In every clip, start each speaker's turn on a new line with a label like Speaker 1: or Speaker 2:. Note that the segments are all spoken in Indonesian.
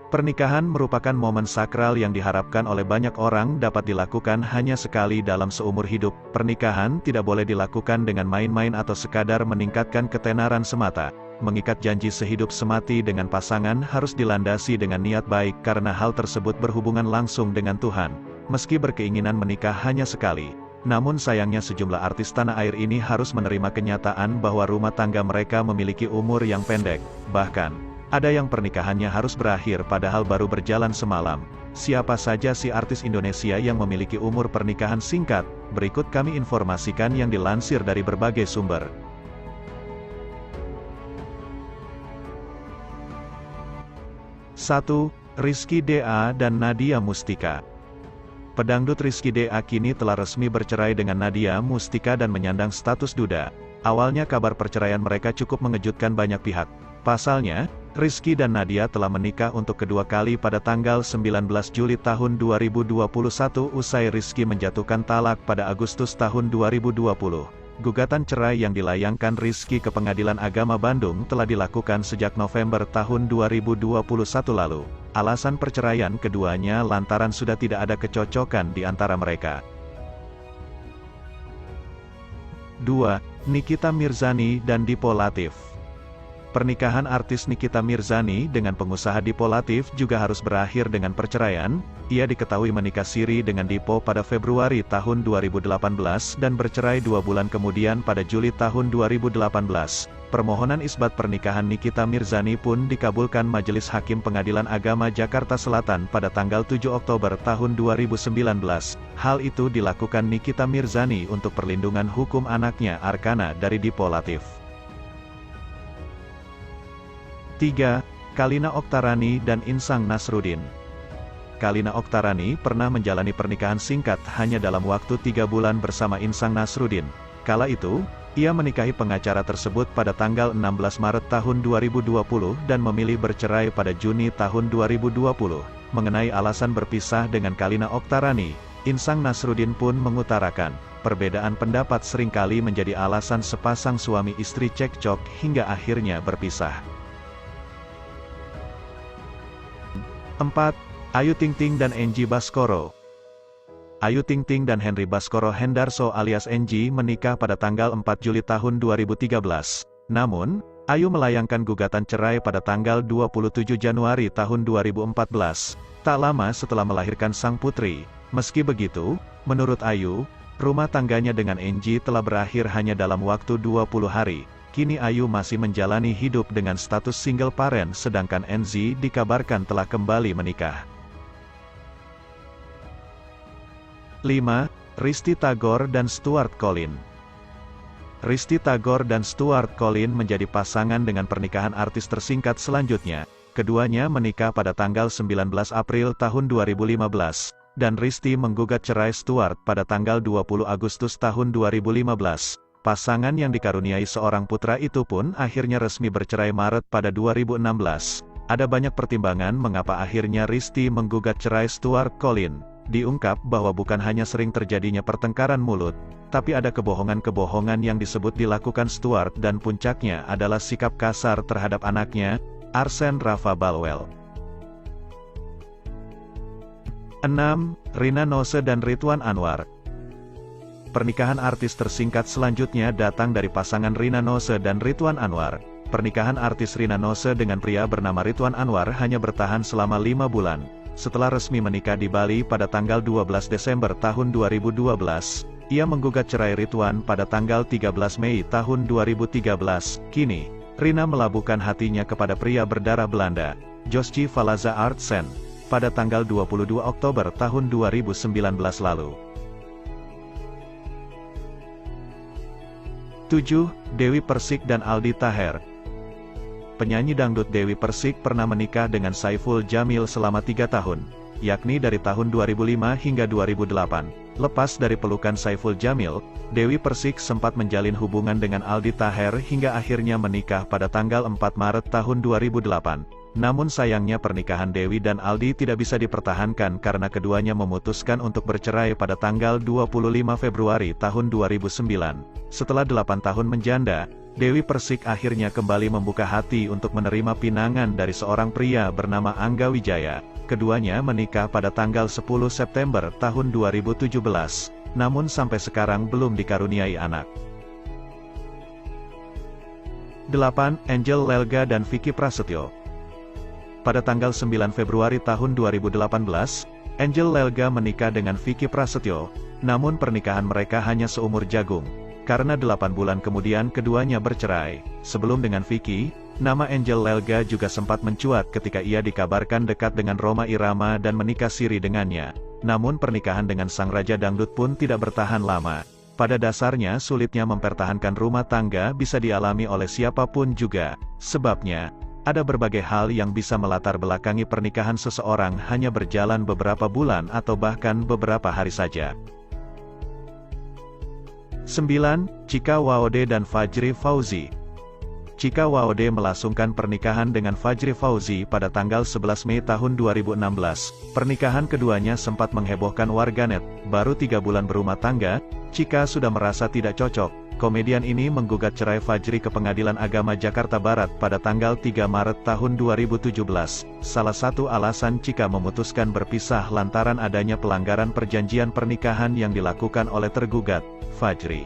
Speaker 1: Pernikahan merupakan momen sakral yang diharapkan oleh banyak orang dapat dilakukan hanya sekali dalam seumur hidup. Pernikahan tidak boleh dilakukan dengan main-main atau sekadar meningkatkan ketenaran semata. Mengikat janji sehidup semati dengan pasangan harus dilandasi dengan niat baik karena hal tersebut berhubungan langsung dengan Tuhan. Meski berkeinginan menikah hanya sekali, namun sayangnya sejumlah artis tanah air ini harus menerima kenyataan bahwa rumah tangga mereka memiliki umur yang pendek. Bahkan, ada yang pernikahannya harus berakhir padahal baru berjalan semalam. Siapa saja si artis Indonesia yang memiliki umur pernikahan singkat? Berikut kami informasikan yang dilansir dari berbagai sumber. 1. Rizky DA dan Nadia Mustika. Pedangdut Rizky DA kini telah resmi bercerai dengan Nadia Mustika dan menyandang status duda. Awalnya kabar perceraian mereka cukup mengejutkan banyak pihak. Pasalnya, Rizky dan Nadia telah menikah untuk kedua kali pada tanggal 19 Juli tahun 2021 usai Rizky menjatuhkan talak pada Agustus tahun 2020. Gugatan cerai yang dilayangkan Rizky ke Pengadilan Agama Bandung telah dilakukan sejak November tahun 2021 lalu. Alasan perceraian keduanya lantaran sudah tidak ada kecocokan di antara mereka. 2. Nikita Mirzani dan Dipo Latif. Pernikahan artis Nikita Mirzani dengan pengusaha Dipo Latif juga harus berakhir dengan perceraian. Ia diketahui menikah siri dengan Dipo pada Februari tahun 2018 dan bercerai 2 bulan kemudian pada Juli tahun 2018. Permohonan isbat pernikahan Nikita Mirzani pun dikabulkan Majelis Hakim Pengadilan Agama Jakarta Selatan pada tanggal 7 Oktober tahun 2019. Hal itu dilakukan Nikita Mirzani untuk perlindungan hukum anaknya Arkana dari Dipo Latif. 3. Kalina Oktarani dan Insang Nasruddin. Kalina Oktarani pernah menjalani pernikahan singkat hanya dalam waktu 3 bulan bersama Insang Nasruddin. Kala itu, ia menikahi pengacara tersebut pada tanggal 16 Maret tahun 2020 dan memilih bercerai pada Juni tahun 2020. Mengenai alasan berpisah dengan Kalina Oktarani, Insang Nasruddin pun mengutarakan, perbedaan pendapat seringkali menjadi alasan sepasang suami istri cekcok hingga akhirnya berpisah. 4. Ayu Ting Ting dan Engy Baskoro. Ayu Ting Ting dan Henry Baskoro Hendarso alias Engy menikah pada tanggal 4 Juli tahun 2013. Namun, Ayu melayangkan gugatan cerai pada tanggal 27 Januari tahun 2014, tak lama setelah melahirkan sang putri. Meski begitu, menurut Ayu, rumah tangganya dengan Engy telah berakhir hanya dalam waktu 20 hari. Kini Ayu masih menjalani hidup dengan status single parent sedangkan Enzy dikabarkan telah kembali menikah. 5. Risty Tagor dan Stuart Collin. Risty Tagor dan Stuart Collin menjadi pasangan dengan pernikahan artis tersingkat selanjutnya. Keduanya menikah pada tanggal 19 April tahun 2015, dan Risty menggugat cerai Stuart pada tanggal 20 Agustus tahun 2015. Pasangan yang dikaruniai seorang putra itu pun akhirnya resmi bercerai Maret pada 2016. Ada banyak pertimbangan mengapa akhirnya Risty menggugat cerai Stuart Collin. Diungkap bahwa bukan hanya sering terjadinya pertengkaran mulut, tapi ada kebohongan-kebohongan yang disebut dilakukan Stuart dan puncaknya adalah sikap kasar terhadap anaknya, Arsen Rafa Balwell. 6. Rina Nose dan Ridwan Anwar. Pernikahan artis tersingkat selanjutnya datang dari pasangan Rina Nose dan Ridwan Anwar. Pernikahan artis Rina Nose dengan pria bernama Ridwan Anwar hanya bertahan selama 5 bulan. Setelah resmi menikah di Bali pada tanggal 12 Desember tahun 2012, ia menggugat cerai Ridwan pada tanggal 13 Mei tahun 2013. Kini, Rina melabuhkan hatinya kepada pria berdarah Belanda, Josje Valaza Artsen, pada tanggal 22 Oktober tahun 2019 lalu. 7. Dewi Persik dan Aldi Taher. Penyanyi dangdut Dewi Persik pernah menikah dengan Saiful Jamil selama 3 tahun, yakni dari tahun 2005 hingga 2008. Lepas dari pelukan Saiful Jamil, Dewi Persik sempat menjalin hubungan dengan Aldi Taher hingga akhirnya menikah pada tanggal 4 Maret tahun 2008. Namun sayangnya pernikahan Dewi dan Aldi tidak bisa dipertahankan karena keduanya memutuskan untuk bercerai pada tanggal 25 Februari tahun 2009. Setelah 8 tahun menjanda, Dewi Persik akhirnya kembali membuka hati untuk menerima pinangan dari seorang pria bernama Angga Wijaya. Keduanya menikah pada tanggal 10 September tahun 2017, namun sampai sekarang belum dikaruniai anak. 8. Angel Lelga dan Vicky Prasetyo. Pada tanggal 9 Februari tahun 2018, Angel Lelga menikah dengan Vicky Prasetyo, namun pernikahan mereka hanya seumur jagung. Karena 8 bulan kemudian keduanya bercerai. Sebelum dengan Vicky, nama Angel Lelga juga sempat mencuat ketika ia dikabarkan dekat dengan Rhoma Irama dan menikah siri dengannya. Namun pernikahan dengan sang raja dangdut pun tidak bertahan lama. Pada dasarnya sulitnya mempertahankan rumah tangga bisa dialami oleh siapapun juga. Sebabnya, ada berbagai hal yang bisa melatar belakangi pernikahan seseorang hanya berjalan beberapa bulan atau bahkan beberapa hari saja. 9. Chika Waode dan Fajri Fauzi. Chika Waode melangsungkan pernikahan dengan Fajri Fauzi pada tanggal 11 Mei tahun 2016. Pernikahan keduanya sempat menghebohkan warganet. Baru 3 bulan berumah tangga, Chika sudah merasa tidak cocok. Komedian ini menggugat cerai Fajri ke Pengadilan Agama Jakarta Barat pada tanggal 3 Maret tahun 2017. Salah satu alasan Chika memutuskan berpisah lantaran adanya pelanggaran perjanjian pernikahan yang dilakukan oleh tergugat, Fajri.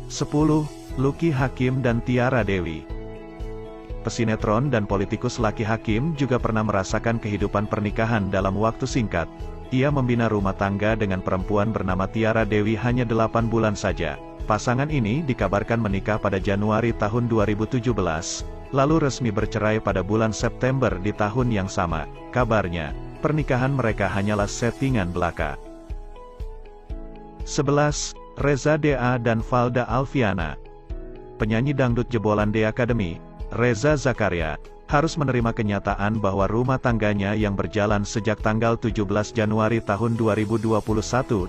Speaker 1: 10. Lucky Hakim dan Tiara Dewi. Pesinetron dan politikus Lucky Hakim juga pernah merasakan kehidupan pernikahan dalam waktu singkat. Ia membina rumah tangga dengan perempuan bernama Tiara Dewi hanya 8 bulan saja. Pasangan ini dikabarkan menikah pada Januari tahun 2017, lalu resmi bercerai pada bulan September di tahun yang sama. Kabarnya, pernikahan mereka hanyalah settingan belaka. 11. Reza D.A. dan Valda Alfiana. Penyanyi dangdut jebolan D Academy, Reza Zakaria, harus menerima kenyataan bahwa rumah tangganya yang berjalan sejak tanggal 17 Januari tahun 2021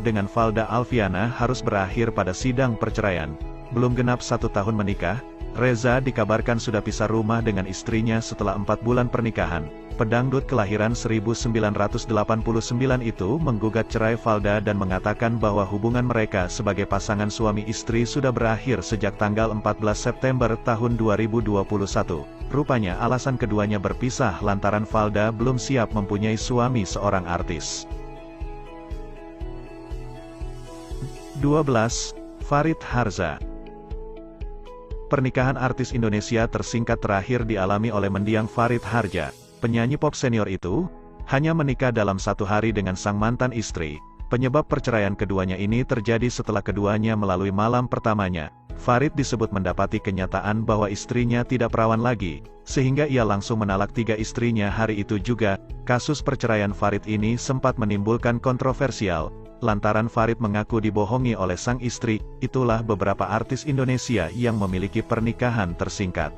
Speaker 1: dengan Valda Alfiana harus berakhir pada sidang perceraian. Belum genap 1 tahun menikah, Reza dikabarkan sudah pisah rumah dengan istrinya setelah 4 bulan pernikahan. Pedangdut kelahiran 1989 itu menggugat cerai Valda dan mengatakan bahwa hubungan mereka sebagai pasangan suami istri sudah berakhir sejak tanggal 14 September tahun 2021. Rupanya alasan keduanya berpisah lantaran Valda belum siap mempunyai suami seorang artis. 12. Farid Harza. Pernikahan artis Indonesia tersingkat terakhir dialami oleh mendiang Farid Harza. Penyanyi pop senior itu hanya menikah dalam 1 hari dengan sang mantan istri. Penyebab perceraian keduanya ini terjadi setelah keduanya melalui malam pertamanya. Farid disebut mendapati kenyataan bahwa istrinya tidak perawan lagi, sehingga ia langsung menalak 3 istrinya hari itu juga. Kasus perceraian Farid ini sempat menimbulkan kontroversial, lantaran Farid mengaku dibohongi oleh sang istri. Itulah beberapa artis Indonesia yang memiliki pernikahan tersingkat.